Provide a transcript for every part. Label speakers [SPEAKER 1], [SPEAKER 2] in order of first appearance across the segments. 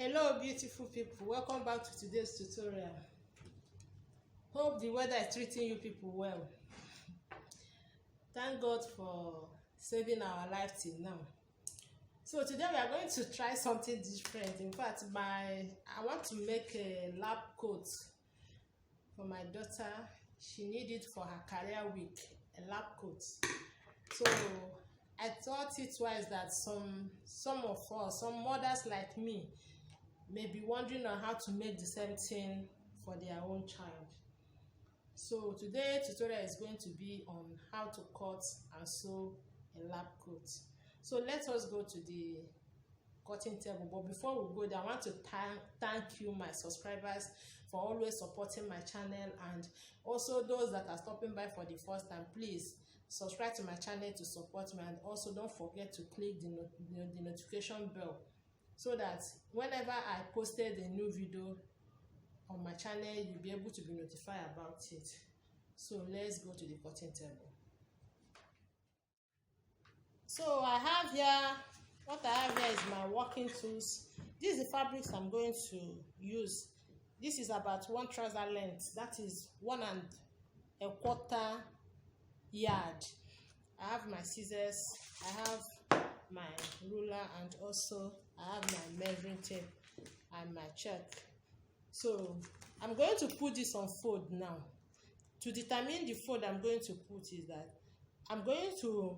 [SPEAKER 1] Hello beautiful people, welcome back to today's tutorial. Hope the weather is treating you people well. Thank God for saving our life till now. So today we are going to try something different. In fact, I want to make a lab coat for my daughter. She needs it for her career week, a lab coat. So I thought it wise that some of us, some mothers like me, may be wondering on how to make the same thing for their own child. So today's tutorial is going to be on how to cut and sew a lab coat. So let us go to the cutting table. But before we go there, I want to thank you, my subscribers, for always supporting my channel, and also those that are stopping by for the first time. Please subscribe to my channel to support me, and also don't forget to click the notification bell, so that whenever I posted a new video on my channel, you'll be able to be notified about it. So let's go to the cutting table. So I have here, what I have here is my working tools. This is the fabrics I'm going to use. This is about 1 trouser length, that is 1¼ yard. I have my scissors, I have my ruler, and also I have my measuring tape and my check. So I'm going to put this on fold now. To determine the fold I'm going to put is that I'm going to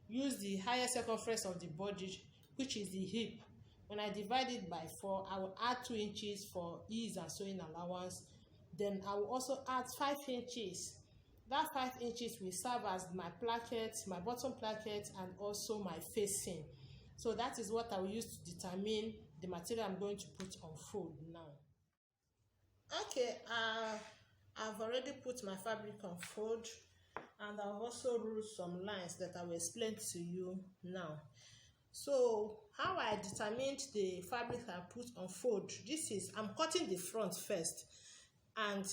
[SPEAKER 1] use the higher circumference of the body, which is the hip. When I divide it by 4, I will add 2 inches for ease and sewing allowance. Then I will also add 5 inches. That 5 inches will serve as my placket, my bottom placket, and also my facing. So that is what I will use to determine the material I'm going to put on fold now. Okay, I've already put my fabric on fold, and I've also ruled some lines that I will explain to you now. So how I determined the fabric I put on fold, this is, I'm cutting the front first, and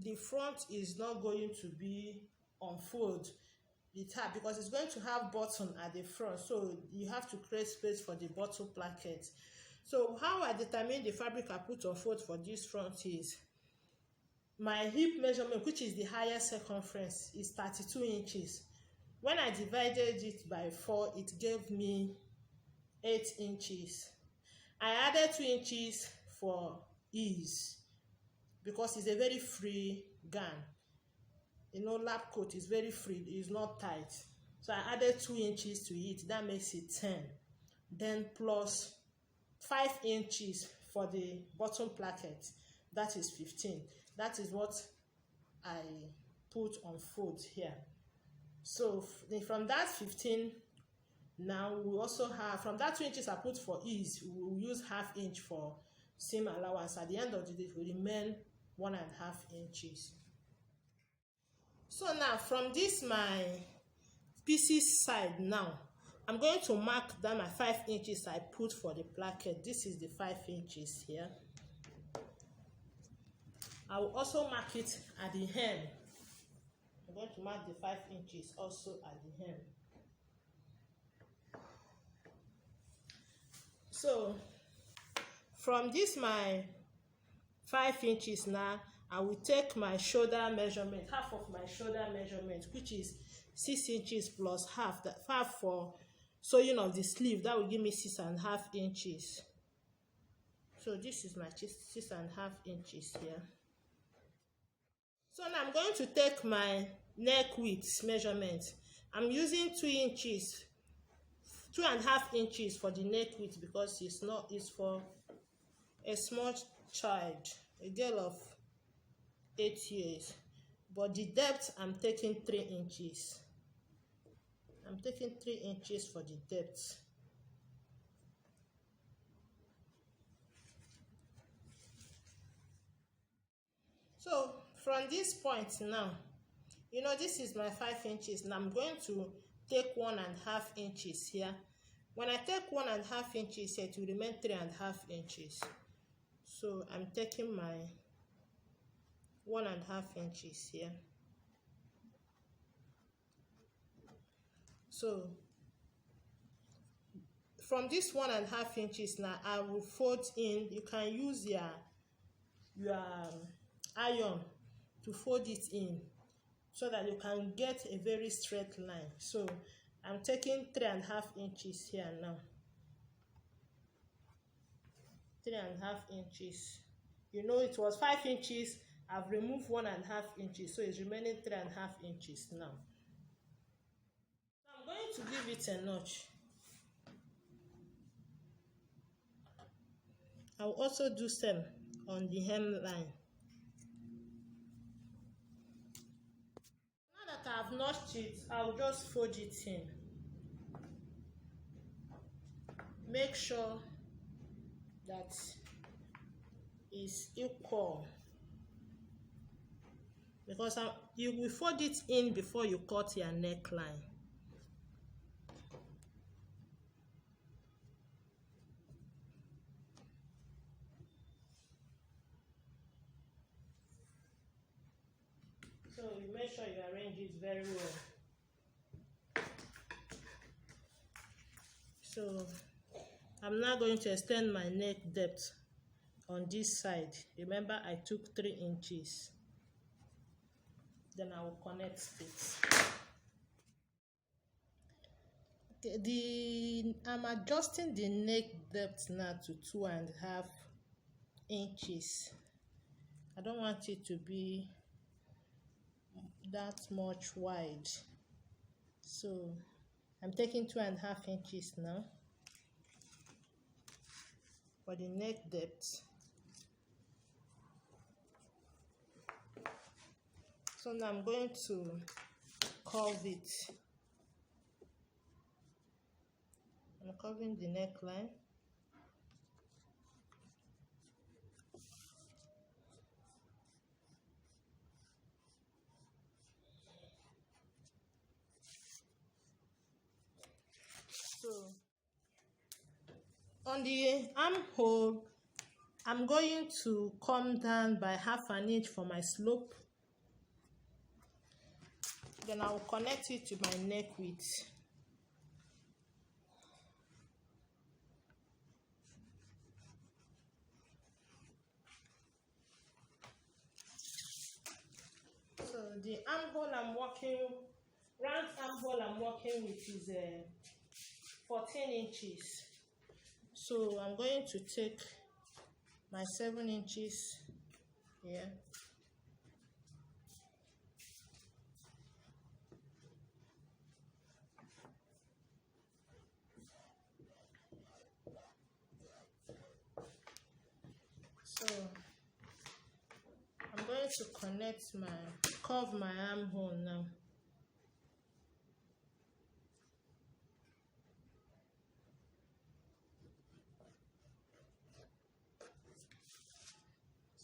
[SPEAKER 1] the front is not going to be on fold because it's going to have button at the front, so you have to create space for the bottom placket. So how I determine the fabric I put on fold for this front is my hip measurement, which is the higher circumference, is 32 inches. When I divided it by 4, it gave me 8 inches. I added 2 inches for ease because it's a very free gown. You know, lab coat is very free, it's not tight. So I added 2 inches to it, that makes it 10. Then plus 5 inches for the bottom placket, that is 15. That is what I put on fold here. So from that 15, now we also have, from that 2 inches I put for ease, we will use ½ inch for seam allowance. At the end of the day, it will remain 1½ inches. So now from this my pieces side, now I'm going to mark down my 5 inches I put for the placket. This is the 5 inches here. I will also mark it at the hem. I'm going to mark the 5 inches also at the hem. So from this my 5 inches now, I will take my shoulder measurement, half of my shoulder measurement, which is 6 inches plus half for sewing of the sleeve. That will give me 6½ inches. So this is my 6½ inches here. So now I'm going to take my neck width measurement. I'm using 2.5 inches for the neck width because it's for a small child, a girl of 8 years. But the depth, I'm taking 3 inches. I'm taking 3 inches for the depth. So from this point now, you know, this is my 5 inches. Now I'm going to take 1½ inches here. When I take 1½ inches here, it will remain 3½ inches. So I'm taking my 1½ inches here. So from this 1.5 inches now, I will fold in. You can use your iron to fold it in so that you can get a very straight line. So I'm taking 3.5 inches here now. 3.5 inches. You know it was 5 inches. I've removed 1.5 inches, so it's remaining 3.5 inches now. I'm going to give it a notch. I'll also do same on the hemline. Now that I've notched it, I'll just fold it in. Make sure that it's equal, because you will fold it in before you cut your neckline. So you make sure you arrange it very well. So I'm now going to extend my neck depth on this side. Remember, I took 3 inches. Then I will connect it. Okay, I'm adjusting the neck depth now to 2.5 inches. I don't want it to be that much wide, so I'm taking 2.5 inches now for the neck depth. So now I'm going to curve it. I'm curving the neckline. So on the armhole, I'm going to come down by 1/2 inch for my slope. Then I will connect it to my neck width. So the armhole round armhole I'm working with is 14 inches. So I'm going to take my 7 inches here. So I'm going to curve my armhole now.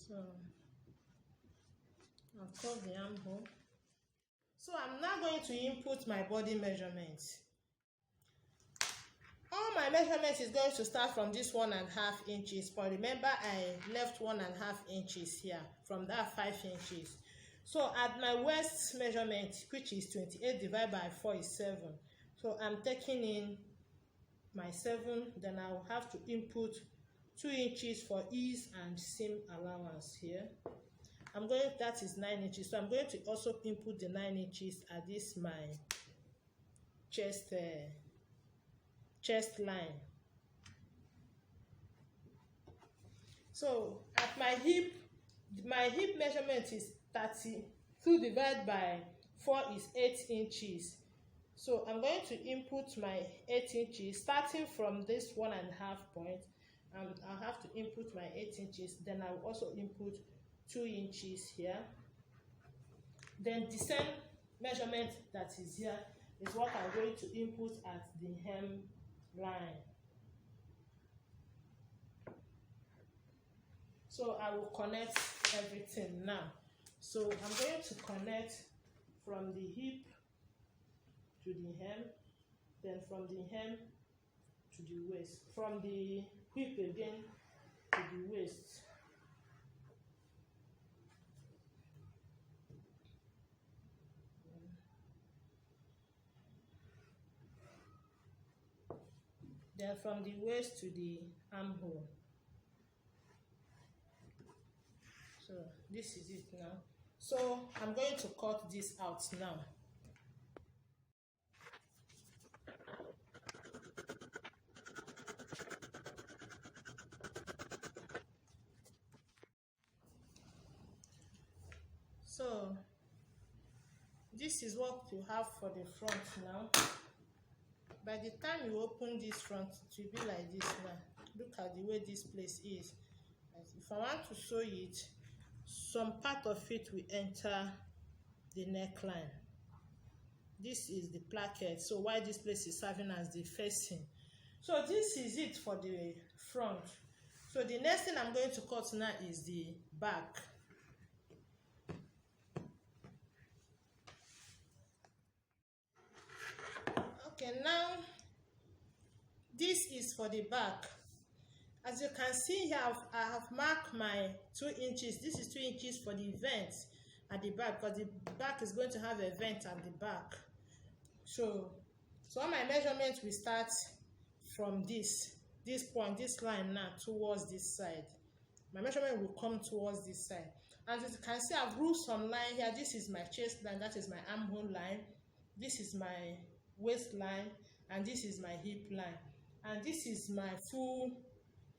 [SPEAKER 1] So I'll curve the armhole. So I'm now going to input my body measurements. All my measurements is going to start from this 1.5 inches, but remember I left 1.5 inches here from that 5 inches. So at my waist measurement, which is 28 divided by 4 is 7. So I'm taking in my 7, then I will have to input 2 inches for ease and seam allowance here. That is 9 inches. So I'm going to also input the 9 inches at this my chest line. So at my hip measurement is 32 divided by 4 is 8 inches. So I'm going to input my 8 inches starting from this 1.5 point, and I'll have to input my 8 inches. Then I will also input 2 inches here. Then the same measurement that is here is what I'm going to input at the hem line. So I will connect everything now. So I'm going to connect from the hip to the hem, then from the hem to the waist, from the hip again to the waist. then from the waist to the armhole. So this is it now. So I'm going to cut this out now. So this is what you have for the front now. By the time you open this front, it will be like this now. Look at the way this place is. If I want to sew it, some part of it will enter the neckline. This is the placket, so why this place is serving as the facing. So this is it for the front. So the next thing I'm going to cut now is the back. Okay, now this is for the back. As you can see here, I have marked my 2 inches. This is 2 inches for the vent at the back, because the back is going to have a vent at the back. So all my measurements will start from this point, this line now towards this side. My measurement will come towards this side. As you can see, I've ruled some line here. This is my chest line, that is my armhole line. This is my waistline, and this is my hip line, and this is my full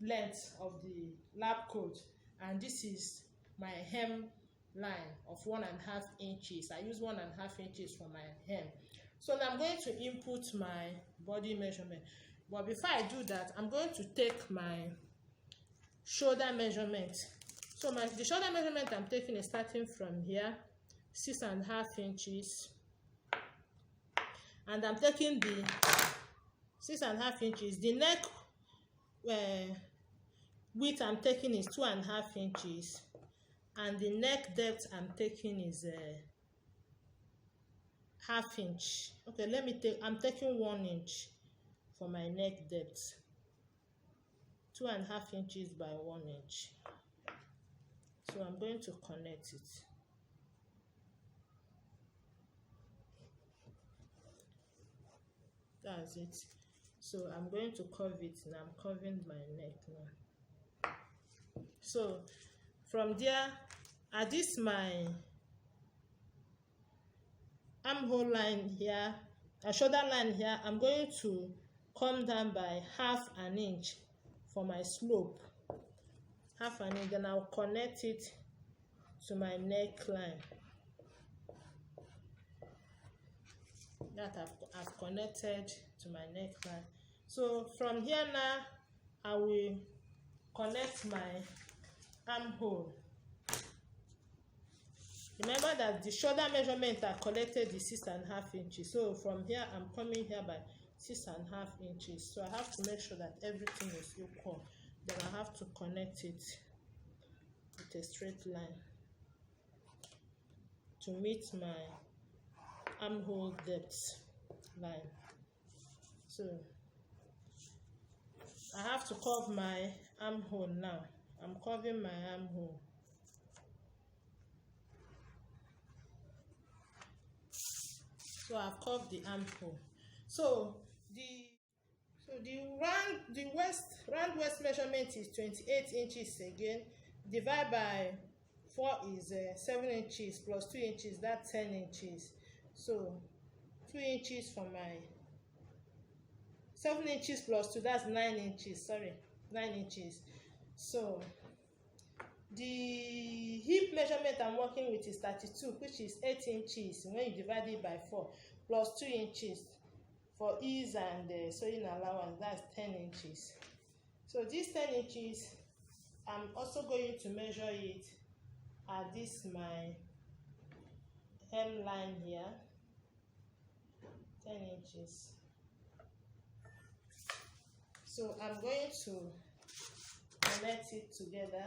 [SPEAKER 1] length of the lab coat, and this is my hem line of 1.5 inches. I use 1.5 inches for my hem. So now I'm going to input my body measurement, but before I do that, I'm going to take my shoulder measurement. So the shoulder measurement I'm taking is starting from here, 6.5 inches, and I'm taking the 6.5 inches. The neck width I'm taking is 2.5 inches, and the neck depth I'm taking is 1/2 inch. Okay, I'm taking 1 inch for my neck depth. 2.5 inches by 1 inch. So I'm going to connect it. That's it. So I'm going to curve it now. I'm curving my neck now. So from there, at this my armhole line here, a shoulder line here, I'm going to come down by 1/2 inch for my slope. 1/2 inch, then I'll connect it to my neckline. That I've connected to my neckline. So from here now, I will connect my armhole. Remember that the shoulder measurement I collected is 6.5 inches. So from here, I'm coming here by 6.5 inches. So I have to make sure that everything is equal. Then I have to connect it with a straight line to meet my armhole depth line. So I have to curve my armhole now. I'm curving my armhole. So I've curved the armhole. So the round waist measurement is 28 inches again. Divide by 4 is 7 inches plus 2 inches, that's 10 inches. So 2 inches for my 7 inches plus 2, that's 9 inches. Sorry, 9 inches. So the hip measurement I'm working with is 32, which is 8 inches when you divide it by 4, plus 2 inches for ease and sewing allowance, that's 10 inches. So this 10 inches, I'm also going to measure it at this my hem line here, 10 inches. So I'm going to connect it together.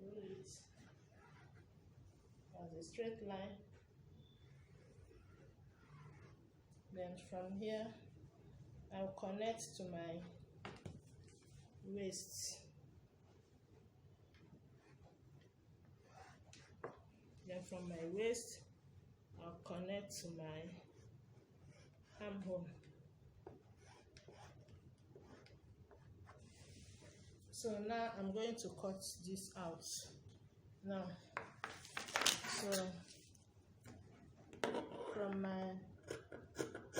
[SPEAKER 1] Roll it as a straight line. Then from here, I'll connect to my waist. Then from my waist, I'll connect to my armhole. So now I'm going to cut this out now. So from my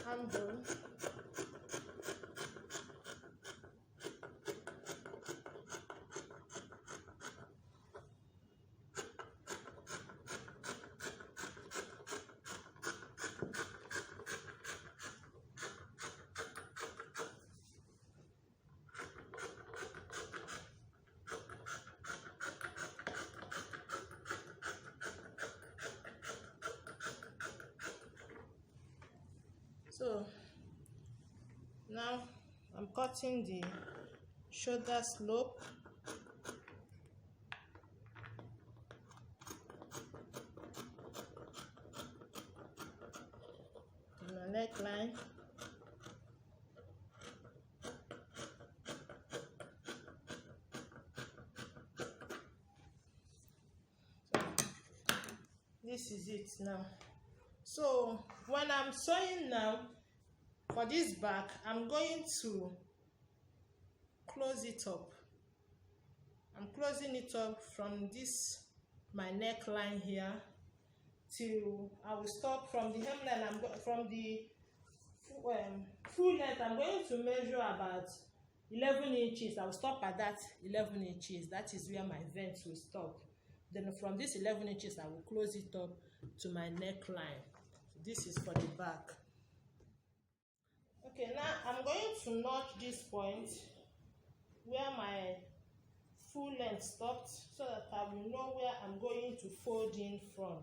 [SPEAKER 1] armhole, so now I'm cutting the shoulder slope. My neckline. This is it now. So when I'm sewing now for this back, I'm going to close it up. I'm closing it up from this my neckline here till I will stop from the hemline. From the full length, I'm going to measure about 11 inches. I will stop at that 11 inches. That is where my vent will stop. Then from this 11 inches, I will close it up to my neckline. This is for the back. Okay, now I'm going to notch this point where my full length stopped, so that I will know where I'm going to fold in from.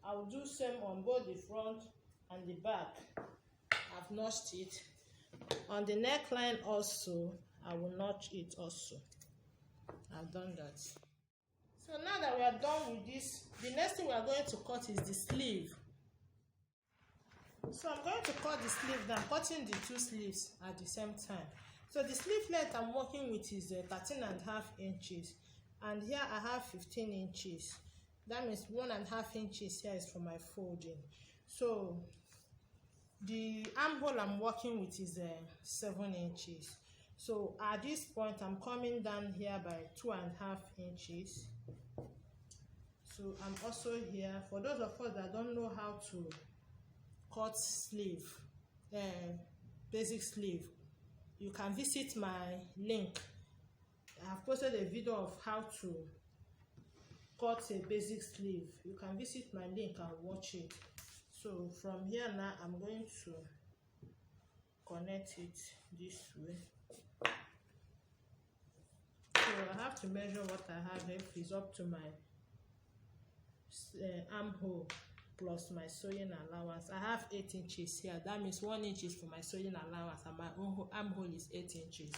[SPEAKER 1] I will do same on both the front and the back. I've notched it. On the neckline also, I will notch it also. I've done that. So now that we are done with this, the next thing we are going to cut is the sleeve. So I'm going to cut the sleeve now. I'm cutting the two sleeves at the same time. So the sleeve length I'm working with is 13.5 inches, and here I have 15 inches. That means 1.5 inches here is for my folding. So the armhole I'm working with is 7 inches. So at this point, I'm coming down here by 2.5 inches. So I'm also here. For those of us that don't know how to cut sleeve, basic sleeve, you can visit my link. I have posted a video of how to cut a basic sleeve. You can visit my link and watch it. So from here now, I'm going to connect it this way. So I have to measure what I have. If it's up to my armhole plus my sewing allowance. I have 8 inches here. That means 1 inch is for my sewing allowance, and my armhole is 8 inches.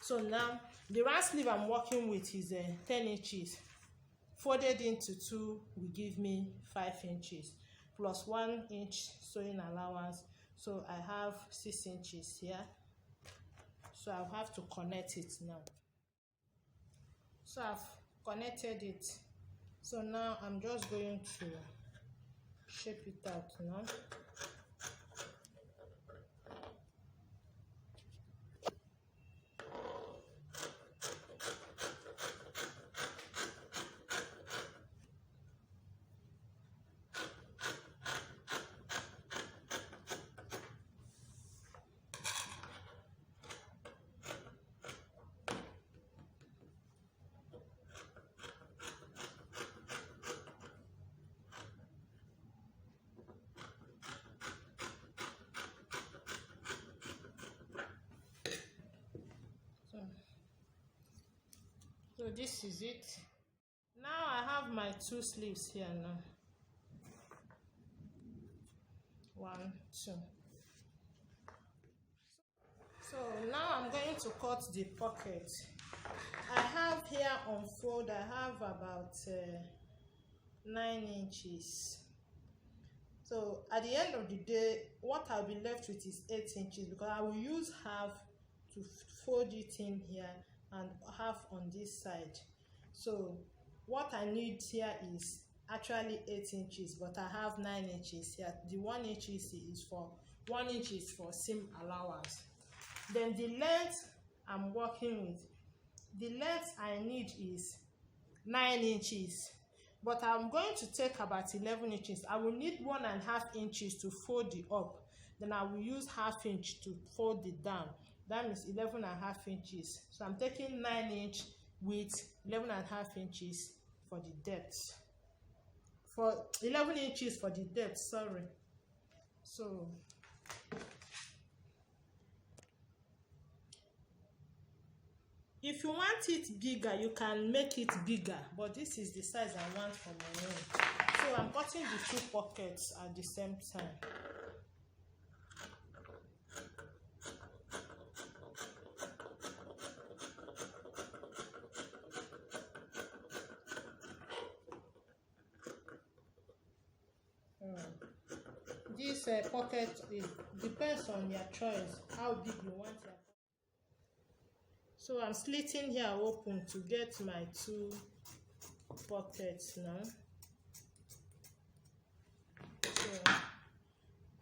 [SPEAKER 1] So now the round sleeve I'm working with is 10 inches. Folded into 2 will give me 5 inches plus 1 inch sewing allowance. So I have 6 inches here. So I'll have to connect it now. So I've connected it. So now I'm just going to shape it out now. So this is it. Now I have my 2 sleeves here now. 1, 2. So now I'm going to cut the pocket. I have here on fold, I have about 9 inches. So at the end of the day, what I'll be left with is 8 inches, because I will use half to fold it in here and half on this side. So what I need here is actually 8 inches, but I have 9 inches here. The 1 inch is for 1 inch is for seam allowance. Then the length I'm working with, the length I need is 9 inches, but I'm going to take about 11 inches. I will need 1.5 inches to fold it up. Then I will use 1/2 inch to fold it down. That means 11.5 inches. So I'm taking 9 inch with 11.5 inches for the depth. For 11 inches for the depth, sorry. So if you want it bigger, you can make it bigger, but this is the size I want for my own. So I'm cutting the 2 pockets at the same time. This pocket depends on your choice, how big you want your pocket. So I'm slitting here open to get my 2 pockets now. So,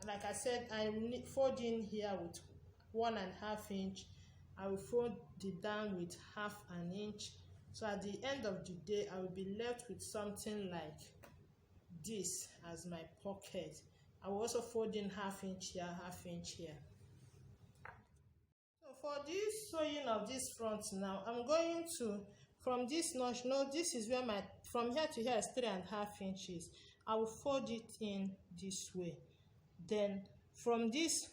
[SPEAKER 1] like I said, I'm folding here with 1.5 inch. I will fold it down with 1/2 inch. So at the end of the day, I will be left with something like this as my pocket. I will also fold in 1/2 inch here, 1/2 inch here. So for this sewing of this front now, I'm going to, from this notch, no, this is where my, from here to here is 3.5 inches. I will fold it in this way. Then from this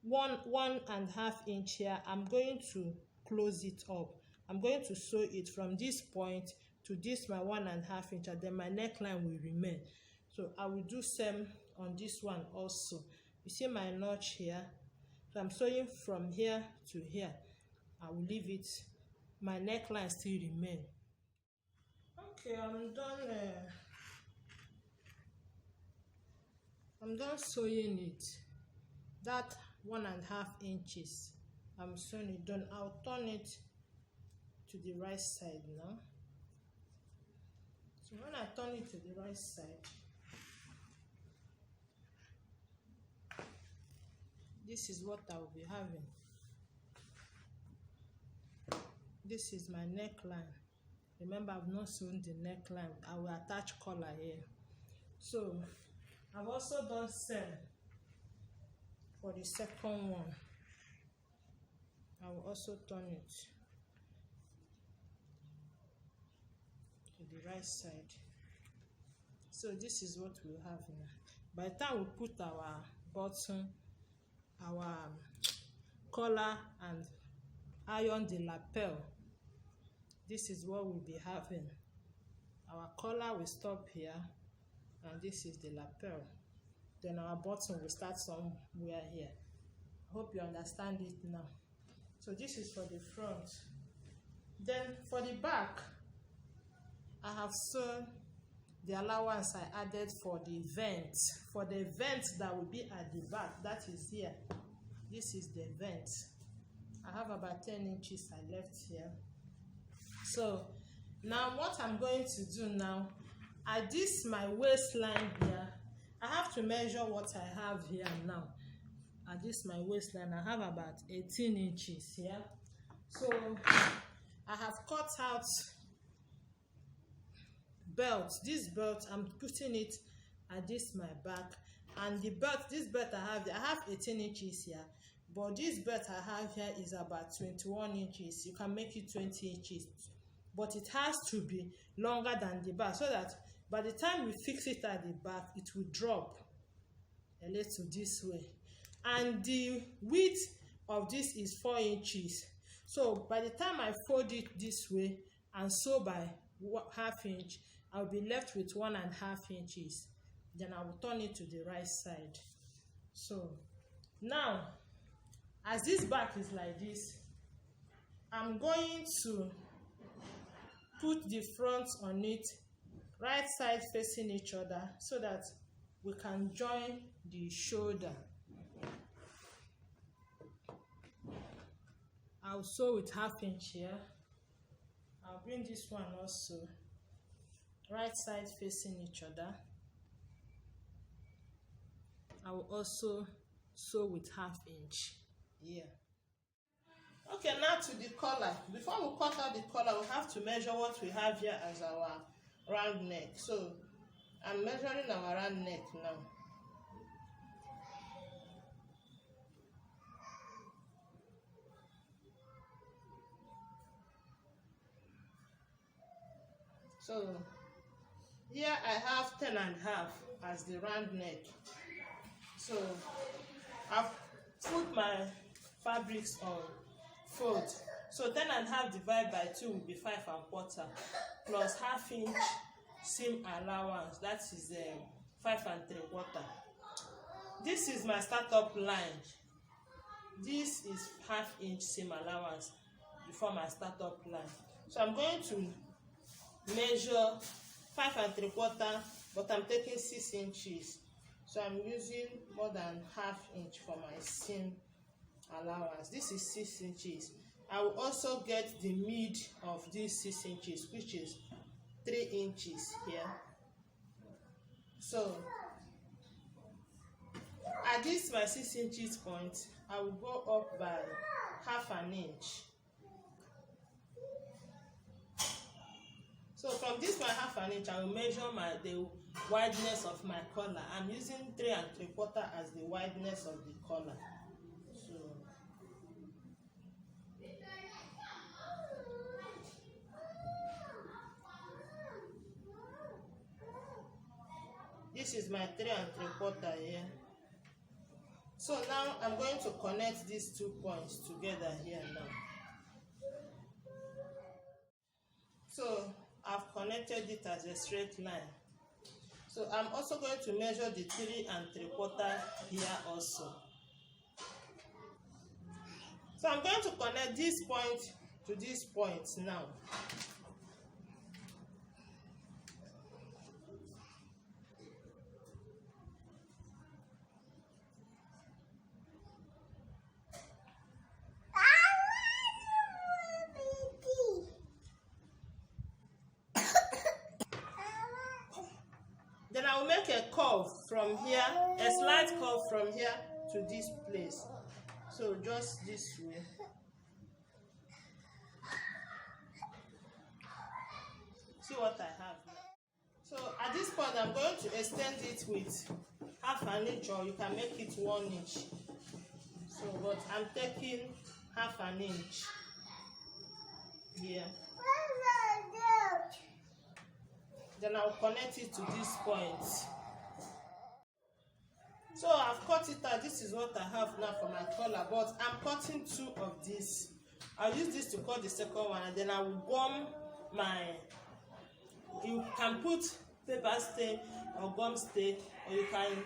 [SPEAKER 1] 1.5 inch here, I'm going to close it up. I'm going to sew it from this point to this my 1.5 inch, and then my neckline will remain. So I will do same on this one also. You see my notch here, so I'm sewing from here to here. I will leave it, my neckline still remain. Okay, I'm done sewing it. That 1.5 inches, I'm sewing it done. I'll turn it to the right side now. So when I turn it to the right side, this is what I will be having. This is my neckline. Remember, I've not sewn the neckline. I will attach collar here. So I've also done same for the second one. I will also turn it to the right side. So this is what we'll have now. By the time we put our button, our collar, and iron the lapel, this is what we'll be having. Our collar will stop here, and this is the lapel. Then our button will start somewhere here. I hope you understand it now. So this is for the front. Then for the back, I have sewn the allowance I added for the vent. For the vent that will be at the back, that is here. This is the vent. I have about 10 inches I left here. So now what I'm going to do now, at this my waistline here, I have to measure what I have here now. At this my waistline, I have about 18 inches here. So I have cut out belt. This belt, I'm putting it at this my back, and the belt, this belt I have 18 inches here, but this belt I have here is about 21 inches. You can make it 20 inches, but it has to be longer than the back, so that by the time we fix it at the back, it will drop a little this way. And the width of this is 4 inches. So by the time I fold it this way and sew by 1/2 inch, I'll be left with 1.5 inches. Then I will turn it to the right side. So now, as this back is like this, I'm going to put the front on it, right side facing each other, so that we can join the shoulder. I'll sew with 1/2 inch here. I'll bring this one also right side facing each other. I will also sew with 1/2 inch here. Okay, now to the collar. Before we cut out the collar, we have to measure what we have here as our round neck. So I'm measuring our round neck now. So here I have 10.5 as the round neck. So I've put my fabrics on fold. So 10.5 divided by 2 will be 5.25 plus 1/2 inch seam allowance. That is 5.75. This is my startup line. This is 1/2 inch seam allowance before my startup line. So I'm going to measure 5.75, but I'm taking 6 inches. So I'm using more than 1/2 inch for my seam allowance. This is 6 inches. I will also get the mid of these 6 inches, which is 3 inches here. So at this my 6 inches point, I will go up by 1/2 inch. So from this my 1/2 inch, I will measure the wideness of my collar. I'm using 3.75 as the wideness of the collar. So this is my 3.75 here. So now I'm going to connect these 2 points together here now. So I've connected it as a straight line. So I'm also going to measure the 3.75 here also. So I'm going to connect this point to this point now. Then I will make a curve from here, a slight curve from here to this place. So just this way. See what I have here. So at this point, I'm going to extend it with 1/2 inch, or you can make it 1 inch. So, but I'm taking 1/2 inch here. Then I'll connect it to this point. So I've cut it out. This is what I have now for my collar, but I'm cutting 2 of this. I'll use this to cut the second one, and then I will gum my, you can put paper stain or gum stain, or you can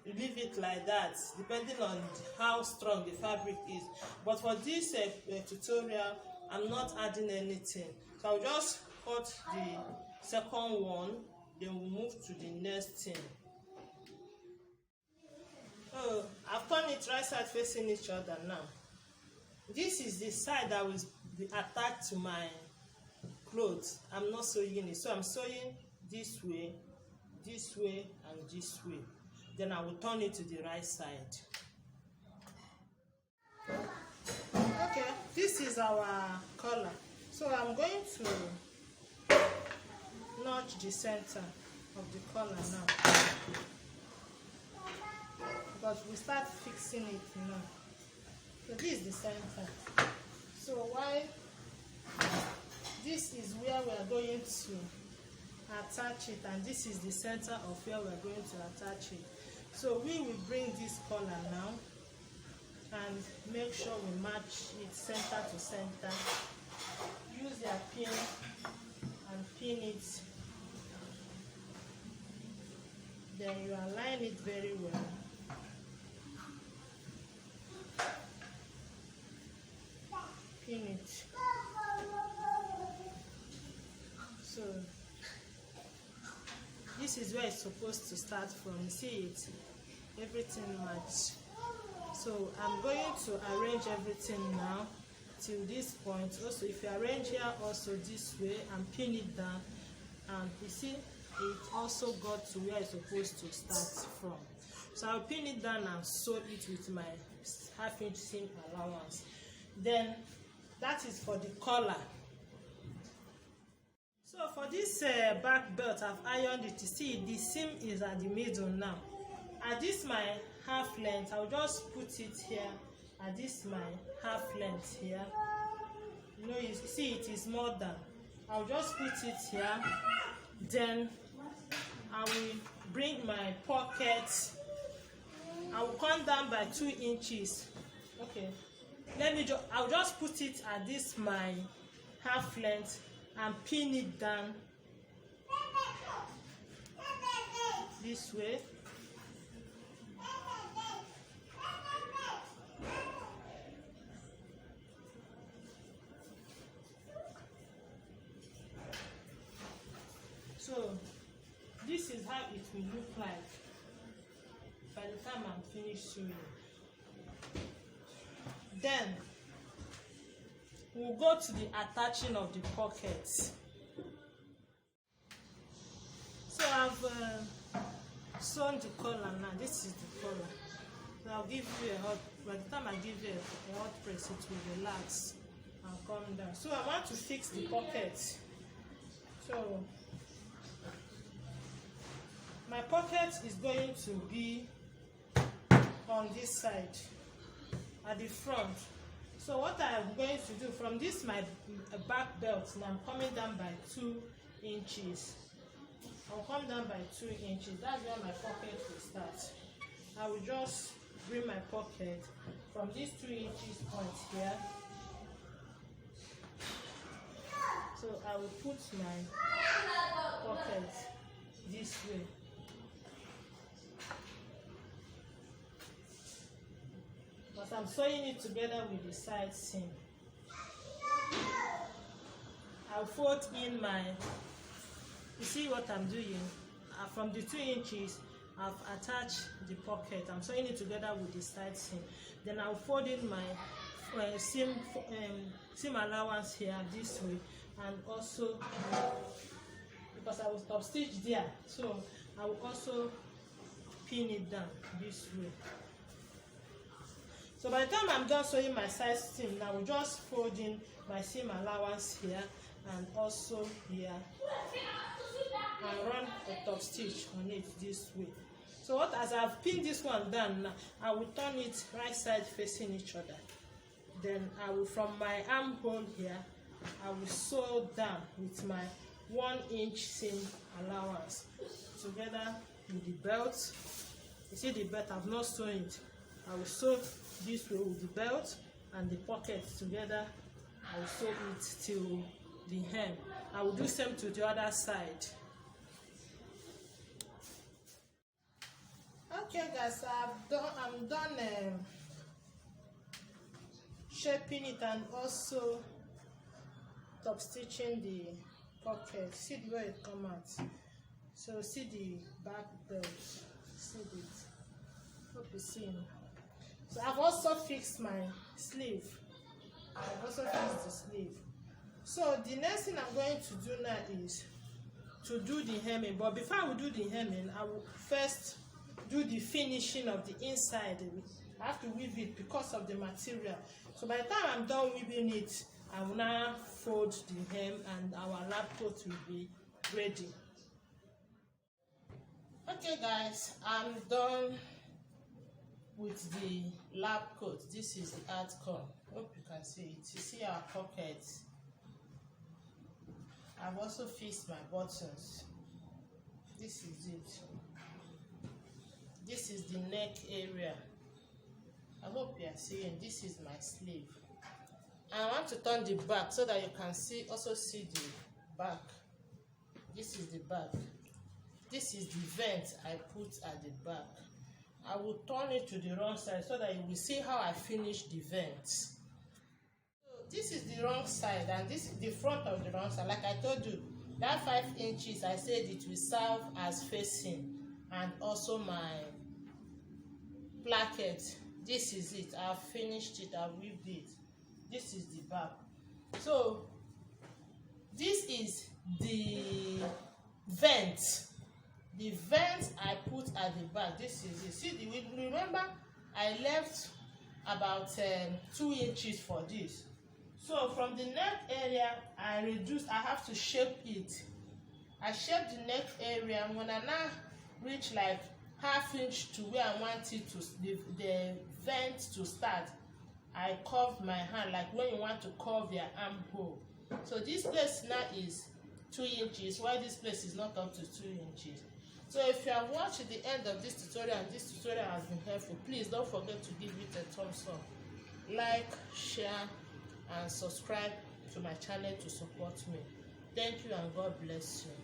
[SPEAKER 1] leave it like that depending on how strong the fabric is. But for this tutorial, I'm not adding anything. So I'll just cut the second one, then we'll move to the next thing. So I've turned it right side facing each other now. This is the side that will be attached to my clothes. I'm not sewing it, so I'm sewing this way, and this way. Then I will turn it to the right side. Okay, this is our collar. So I'm going to notch the center of the collar now, because we start fixing it now. So this is the center. So why this is where we are going to attach it, and this is the center of where we are going to attach it. So we will bring this collar now and make sure we match it center to center. Use your pin and pin it. Then you align it very well. Pin it. So this is where it's supposed to start from. You see it? Everything match. So I'm going to arrange everything now till this point. Also, if you arrange here also this way and pin it down, and you see it also got to where it's supposed to start from. So I'll pin it down and sew it with my half-inch seam allowance. Then that is for the collar. So for this back belt, I've ironed it. You see the seam is at the middle now. At this my half length, I'll just put it here. At this my half length here, you know, you see it is more than. I'll just put it here. Then I will bring my pocket. I will come down by 2 inches. Okay, I'll just put it at this my half length and pin it down this way. So this is how it will look like by the time I'm finished sewing. Then we'll go to the attaching of the pockets. So I've sewn the collar now. This is the collar. So I'll give you a hot, by the time I give you a hot press, it will relax and come down. So I want to fix the pocket. So my pocket is going to be on this side at the front. So what I'm going to do from this my back belt, now I'm coming down by 2 inches. I'll come down by 2 inches. That's where my pocket will start. I will just bring my pocket from this 2 inches point here. So I will put my pocket this way. But I'm sewing it together with the side seam. I'll fold in my, you see what I'm doing? From the 2 inches, I've attached the pocket. I'm sewing it together with the side seam. Then I'll fold in my seam allowance here this way, and also because I will top stitch there, so I will also pin it down this way. So by the time I'm done sewing my side seam, I will just fold in my seam allowance here and also here, and run a top stitch on it this way. So what, as I've pinned this one down now, I will turn it right side facing each other. Then I will, from my armhole here, I will sew down with my 1 inch seam allowance together with the belt. You see the belt, I've not sewn it. I will sew this way with the belt and the pocket together. I will sew it till the hem. I will do same to the other side. Okay guys, I'm done shaping it and also top stitching the pocket. See the way it come out. So see the back belt, see it. Hope you see it. So I've also fixed my sleeve. I've also fixed the sleeve. So the next thing I'm going to do now is to do the hemming. But before I will do the hemming, I will first do the finishing of the inside. I have to weave it because of the material. So by the time I'm done weaving it, I will now fold the hem and our lab coat will be ready. Okay guys, I'm done with the lab coat. This is the outcome. Hope you can see it. You see our pockets. I've also fixed my buttons. This is it. This is the neck area. I hope you are seeing. This is my sleeve. I want to turn the back so that you can also see the back. This is the back. This is the vent I put at the back. I will turn it to the wrong side so that you will see how I finish the vent. So this is the wrong side and this is the front of the wrong side. Like I told you, that 5 inches, I said it will serve as facing, and also my placket. This is it. I've finished it. I've weaved it. This is the back. So this is the vent. The vent I put at the back, this is it. See, remember I left about 2 inches for this. So from the neck area I have to shape it. I shape the neck area. When I now reach like ½ inch to where I want it to, the vent to start, I curve my hand like when you want to curve your armhole. So this place now is 2 inches, while this place is not up to 2 inches. So if you have watched the end of this tutorial and this tutorial has been helpful, please don't forget to give it a thumbs up, like, share and subscribe to my channel to support me. Thank you and God bless you.